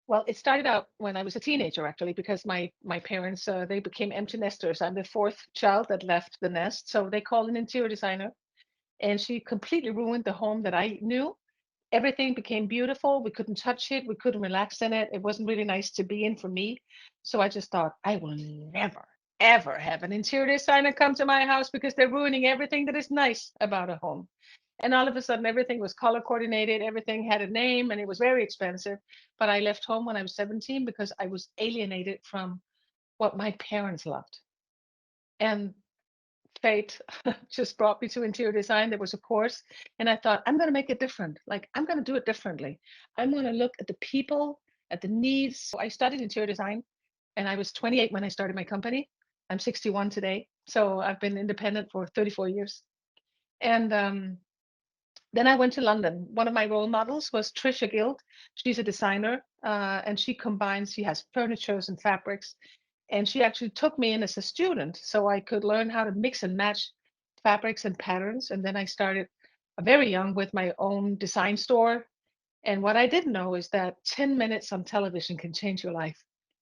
Well, it started out when I was a teenager, actually, because my parents they became empty nesters. I'm the fourth child that left the nest, so they called an interior designer, and she completely ruined the home that I knew. Everything became beautiful. We couldn't touch it. We couldn't relax in it. It wasn't really nice to be in for me. So I just thought, I will never, ever have an interior designer come to my house because they're ruining everything that is nice about a home. And all of a sudden, everything was color coordinated, everything had a name, and it was very expensive. But I left home when I was 17 because I was alienated from what my parents loved. And fate just brought me to interior design. There was a course, and I thought, I'm going to make it different. Like, I'm going to do it differently. I'm going to look at the people, at the needs. So I studied interior design, and I was 28 when I started my company. I'm 61 today. So I've been independent for 34 years. And then I went to London. One of my role models was Trisha Guild. She's a designer, and she has furnitures and fabrics. And she actually took me in as a student so I could learn how to mix and match fabrics and patterns. And then I started very young with my own design store. And what I didn't know is that 10 minutes on television can change your life.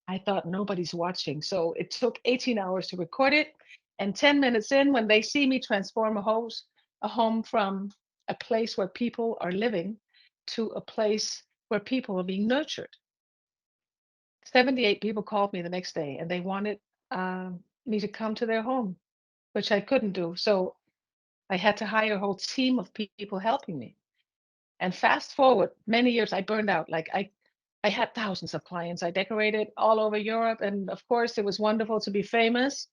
I thought nobody's watching. So it took 18 hours to record it. And 10 minutes in, when they see me transform a home from a place where people are living to a place where people are being nurtured. 78 people called me the next day and they wanted me to come to their home, which I couldn't do. So I had to hire a whole team of people helping me. And fast forward many years, I burned out. I had thousands of clients. I decorated all over Europe. And of course, it was wonderful to be famous,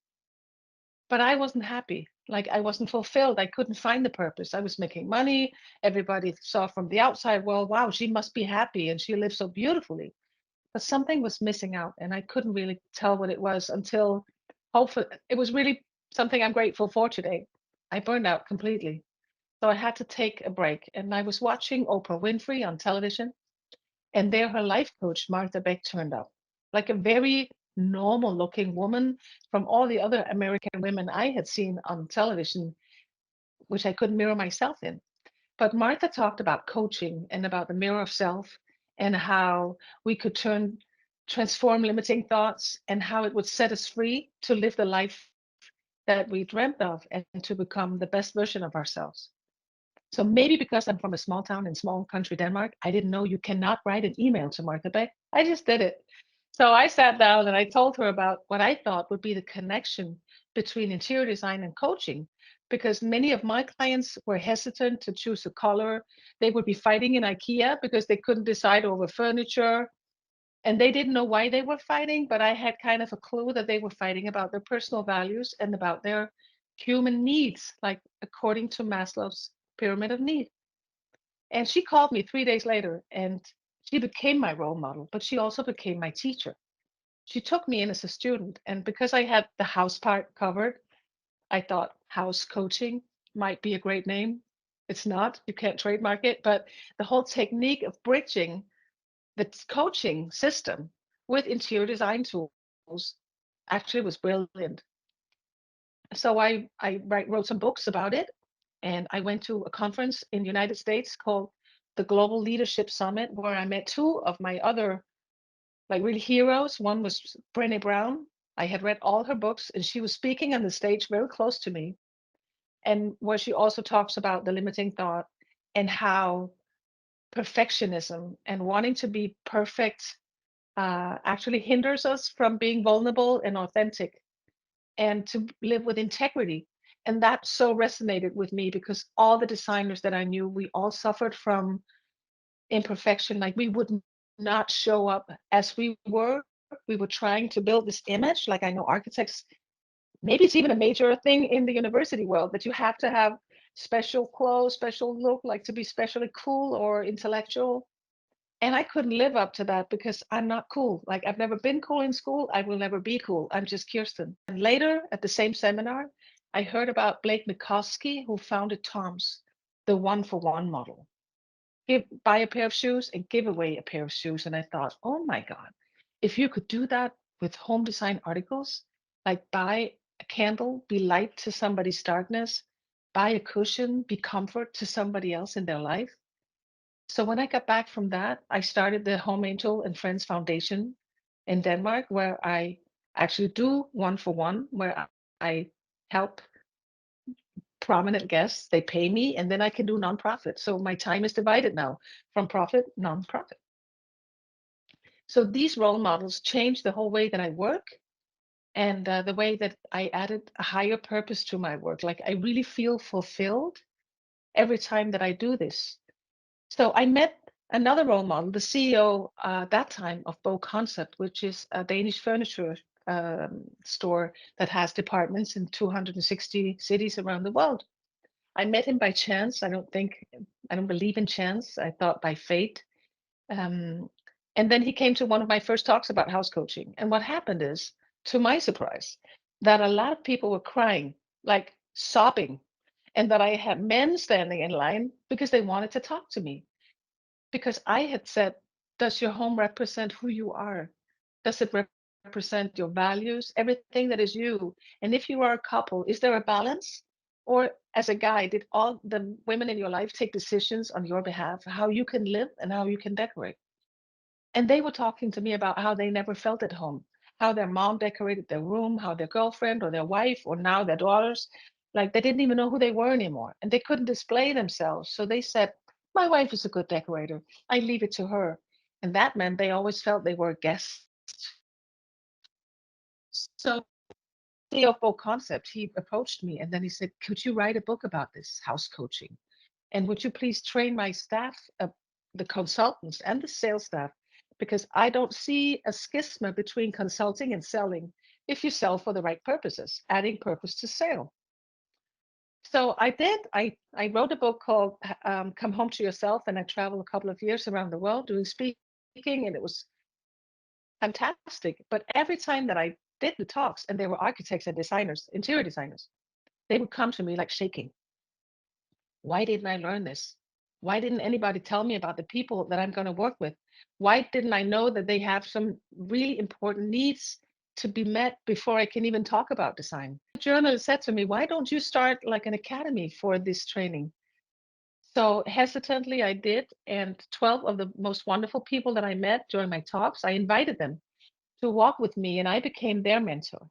but I wasn't happy. Like I wasn't fulfilled. I couldn't find the purpose. I was making money. Everybody saw from the outside, well, wow, she must be happy and she lives so beautifully. But something was missing out. And I couldn't really tell what it was until hopefully it was really something I'm grateful for today. I burned out completely. So I had to take a break. And I was watching Oprah Winfrey on television. And there her life coach, Martha Beck, turned up. Like a very normal looking woman from all the other American women I had seen on television, which I couldn't mirror myself in. But Martha talked about coaching and about the mirror of self and how we could transform limiting thoughts and how it would set us free to live the life that we dreamt of and to become the best version of ourselves. So maybe because I'm from a small town in small country Denmark, I didn't know you cannot write an email to Martha Beck. I just did it. So I sat down and I told her about what I thought would be the connection between interior design and coaching, because many of my clients were hesitant to choose a color. They would be fighting in IKEA because they couldn't decide over furniture and they didn't know why they were fighting, but I had kind of a clue that they were fighting about their personal values and about their human needs, like according to Maslow's pyramid of need. And she called me 3 days later and she became my role model, but she also became my teacher. She took me in as a student. And because I had the house part covered, I thought house coaching might be a great name. It's not, you can't trademark it, but the whole technique of bridging the coaching system with interior design tools actually was brilliant. So wrote some books about it, and I went to a conference in the United States called the Global Leadership Summit, where I met two of my other like really heroes. One was Brené Brown. I had read all her books, and she was speaking on the stage very close to me, and where she also talks about the limiting thought and how perfectionism and wanting to be perfect actually hinders us from being vulnerable and authentic and to live with integrity. And that so resonated with me because all the designers that I knew, we all suffered from imperfection. Like we would not show up as we were. We were trying to build this image. Like I know architects, maybe it's even a major thing in the university world that you have to have special clothes, special look, like to be specially cool or intellectual. And I couldn't live up to that because I'm not cool. Like I've never been cool in school. I will never be cool. I'm just Kirsten. And later at the same seminar, I heard about Blake Mikoski, who founded Tom's, the one for one model. Buy a pair of shoes and give away a pair of shoes. And I thought, oh my God, if you could do that with home design articles, like buy a candle, be light to somebody's darkness, buy a cushion, be comfort to somebody else in their life. So when I got back from that, I started the Home Angel and Friends Foundation in Denmark, where I actually do one for one, where I help prominent guests. They pay me, and then I can do nonprofit. So my time is divided now from profit, nonprofit. So these role models changed the whole way that I work and the way that I added a higher purpose to my work. Like I really feel fulfilled every time that I do this. So I met another role model, the CEO that time of Bo Concept, which is a Danish furniture store that has departments in 260 cities around the world. I met him by chance. I don't believe in chance. I thought by fate. Um, and then he came to one of my first talks about house coaching. And what happened is, to my surprise, that a lot of people were crying, like sobbing, and that I had men standing in line because they wanted to talk to me. Because I had said, does your home represent who you are? Does it represent your values, everything that is you? And if you are a couple, is there a balance? Or as a guy, did all the women in your life take decisions on your behalf, how you can live and how you can decorate? And they were talking to me about how they never felt at home, how their mom decorated their room, how their girlfriend or their wife or now their daughters, like they didn't even know who they were anymore and they couldn't display themselves. So they said, my wife is a good decorator. I leave it to her. And that meant they always felt they were guests. So the full concept, he approached me and then he said, could you write a book about this house coaching? And would you please train my staff, the consultants and the sales staff, because I don't see a schisma between consulting and selling if you sell for the right purposes, adding purpose to sale. So I did. I wrote a book called Come Home to Yourself, and I traveled a couple of years around the world doing speaking, and it was fantastic. But every time that I did the talks, and there were architects and designers, interior designers, they would come to me like shaking. Why didn't I learn this? Why didn't anybody tell me about the people that I'm going to work with? Why didn't I know that they have some really important needs to be met before I can even talk about design? A journalist said to me, why don't you start like an academy for this training? So hesitantly I did, and 12 of the most wonderful people that I met during my talks, I invited them to walk with me and I became their mentor.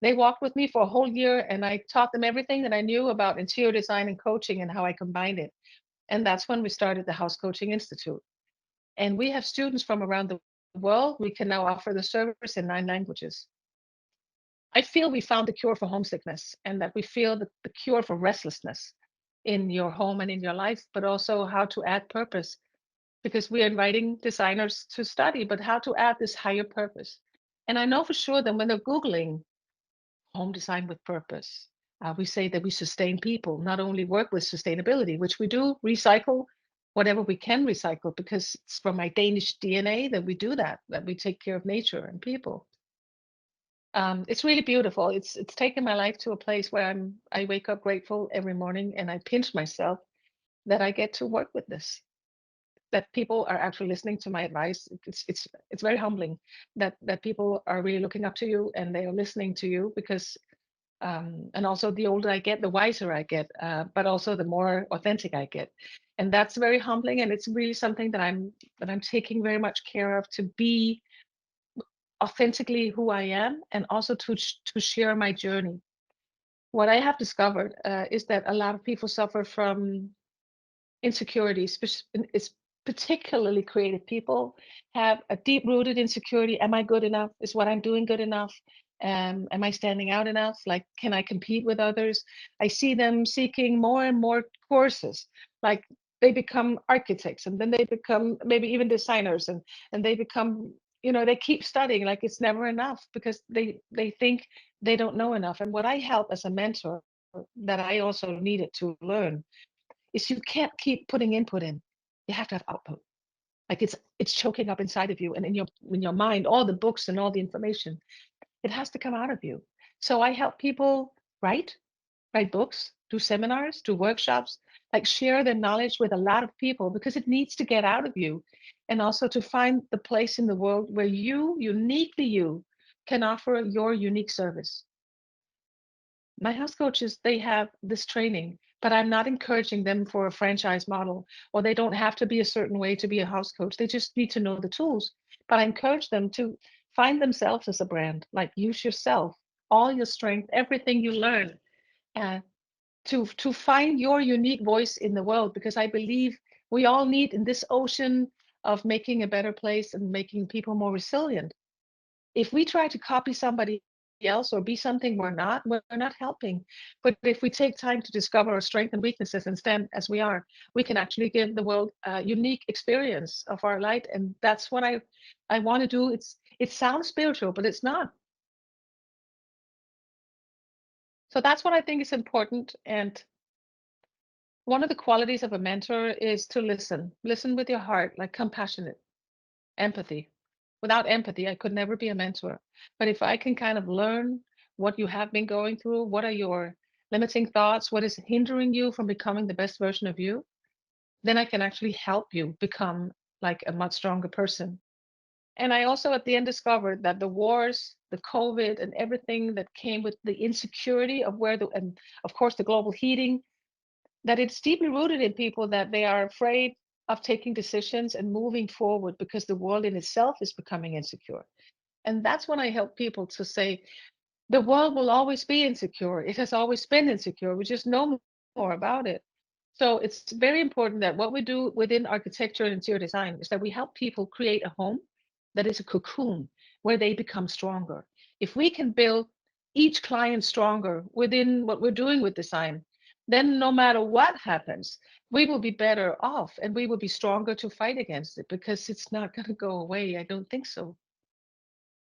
They walked with me for a whole year and I taught them everything that I knew about interior design and coaching and how I combined it. And that's when we started the House Coaching Institute. And we have students from around the world. We can now offer the service in 9 languages. I feel we found the cure for homesickness and that we feel the cure for restlessness in your home and in your life, but also how to add purpose because we are inviting designers to study, but how to add this higher purpose. And I know for sure that when they're Googling home design with purpose. We say that we sustain people, not only work with sustainability, which we do, recycle whatever we can recycle, because it's from my Danish DNA that we do that we take care of nature and people. It's really beautiful. It's taken my life to a place where I wake up grateful every morning and I pinch myself that I get to work with this. That people are actually listening to my advice. It's very humbling that people are really looking up to you and they are listening to you because and also the older I get, the wiser I get, but also the more authentic I get, and that's very humbling. And it's really something that I'm taking very much care of to be authentically who I am, and also to share my journey. What I have discovered is that a lot of people suffer from insecurities. It's particularly creative people have a deep rooted insecurity. Am I good enough? Is what I'm doing good enough? Am I standing out enough? Like, can I compete with others? I see them seeking more and more courses. Like they become architects and then they become maybe even designers and they become, they keep studying like it's never enough because they think they don't know enough. And what I help as a mentor that I also needed to learn is you can't keep putting input in. You have to have output. Like it's choking up inside of you and in your mind, all the books and all the information. It has to come out of you. So I help people write books, do seminars, do workshops, like share their knowledge with a lot of people because it needs to get out of you. And also to find the place in the world where you, uniquely you, can offer your unique service. My house coaches, they have this training but I'm not encouraging them for a franchise model, or they don't have to be a certain way to be a house coach. They just need to know the tools. But I encourage them to find themselves as a brand, like use yourself, all your strength, everything you learn, and to find your unique voice in the world, because I believe we all need in this ocean of making a better place and making people more resilient. If we try to copy somebody else or be something we're not helping. But if we take time to discover our strengths and weaknesses and stand as we are, we can actually give the world a unique experience of our light. And that's what I want to do. It sounds spiritual, but it's not. So that's what I think is important. And one of the qualities of a mentor is to listen. Listen with your heart, like compassionate, empathy. Without empathy, I could never be a mentor. But if I can kind of learn what you have been going through, what are your limiting thoughts, what is hindering you from becoming the best version of you, then I can actually help you become like a much stronger person. And I also at the end discovered that the wars, the COVID, and everything that came with the insecurity of and of course the global heating, that it's deeply rooted in people that they are afraid of taking decisions and moving forward because the world in itself is becoming insecure. And that's when I help people to say, the world will always be insecure. It has always been insecure. We just know more about it. So it's very important that what we do within architecture and interior design is that we help people create a home that is a cocoon where they become stronger. If we can build each client stronger within what we're doing with design, then no matter what happens, we will be better off and we will be stronger to fight against it, because it's not going to go away. I don't think so.